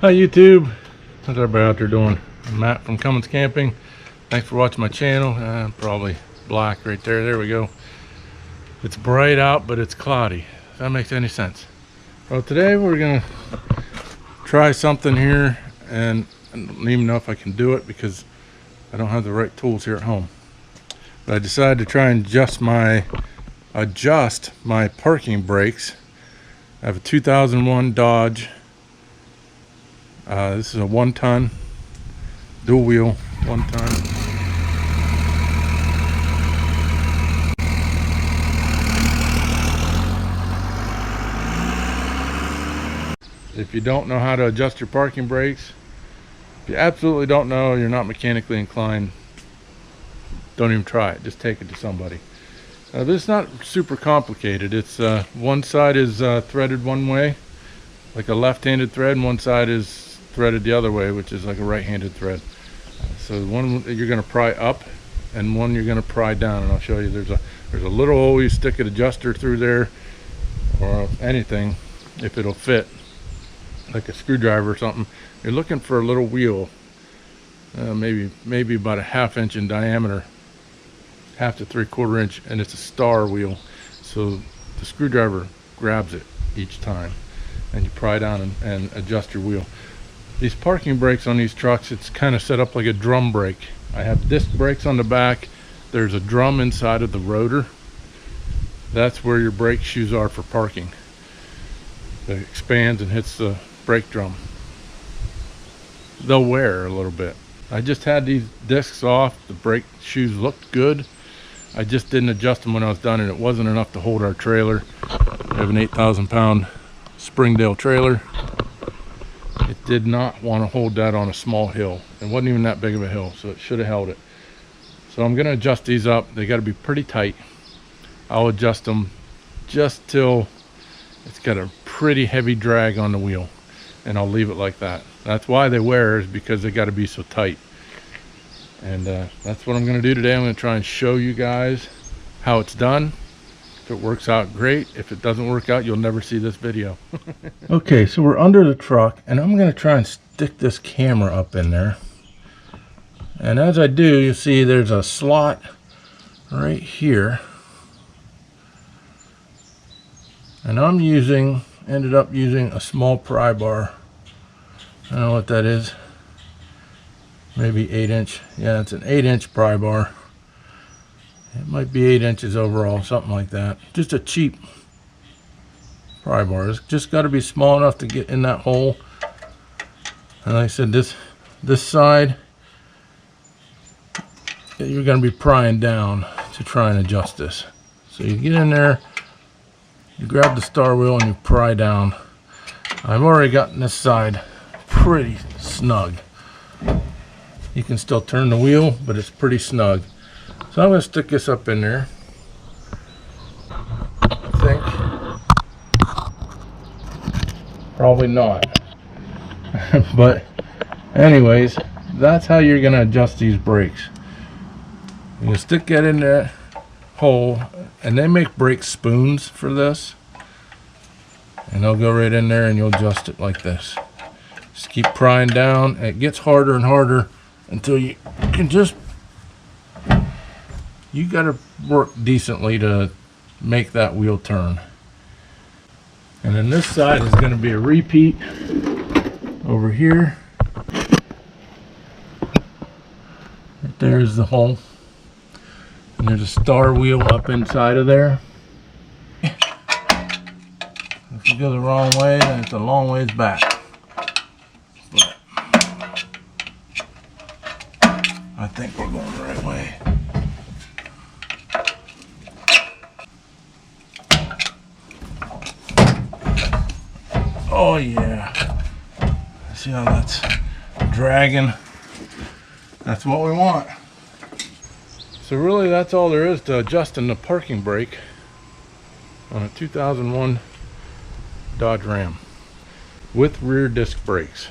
Hi YouTube, how's everybody out there doing? I'm Matt from Cummins Camping. Thanks for watching my channel. Probably black right there. There we go. It's bright out, but it's cloudy. If that makes any sense. Well, today we're gonna try something here, and I don't even know if I can do it because I don't have the right tools here at home. But I decided to try and adjust my parking brakes. I have a 2001 Dodge. This is a 1-ton dual wheel, 1-ton. If you don't know how to adjust your parking brakes, if you absolutely don't know, you're not mechanically inclined, don't even try it. Just take it to somebody. But it's not super complicated. It's one side is threaded one way, like a left-handed thread, and one side is threaded the other way, which is like a right-handed thread. So one you're going to pry up, and one you're going to pry down, and I'll show you. There's a little hole you stick an adjuster through there, or anything, if it'll fit, like a screwdriver or something. You're looking for a little wheel, maybe about a 1/2 inch in diameter, 1/2 to 3/4 inch, and it's a star wheel. So the screwdriver grabs it each time, and you pry down and adjust your wheel. These parking brakes on these trucks, it's kind of set up like a drum brake. I have disc brakes on the back. There's a drum inside of the rotor. That's where your brake shoes are for parking. It expands and hits the brake drum. They'll wear a little bit. I just had these discs off. The brake shoes looked good. I just didn't adjust them when I was done, and it wasn't enough to hold our trailer. We have an 8,000-pound Springdale trailer. It did not want to hold that on a small hill. It wasn't even that big of a hill, so it should have held it. So I'm going to adjust these up. They got to be pretty tight. I'll adjust them just till it's got a pretty heavy drag on the wheel, and I'll leave it like that. That's why they wear, is because they got to be so tight. And that's what I'm going to do today. I'm going to try and show you guys how it's done. If it works out, great. If it doesn't work out, you'll never see this video. Okay, so we're under the truck, and I'm going to try and stick this camera up in there. And as I do, you see there's a slot right here. And ended up using a small pry bar. I don't know what that is. Maybe 8-inch. Yeah, it's an 8-inch pry bar. It might be 8 inches overall, something like that. Just a cheap pry bar. It's just got to be small enough to get in that hole. And like I said, this side, you're going to be prying down to try and adjust this. So you get in there, you grab the star wheel, and you pry down. I've already gotten this side pretty snug. You can still turn the wheel, but it's pretty snug. So I'm going to stick this up in there, I think. Probably not. But anyways, that's how you're going to adjust these brakes. You stick that in that hole, and they make brake spoons for this. And they'll go right in there, and you'll adjust it like this. Just keep prying down. It gets harder and harder until you can just... You got to work decently to make that wheel turn. And then this side is going to be a repeat over here. Right there's the hole. And there's a star wheel up inside of there. If you go the wrong way, then it's a long ways back. But I think we're going the right way. Oh yeah, see how that's dragging? That's what we want. So really that's all there is to adjusting the parking brake on a 2001 Dodge Ram with rear disc brakes.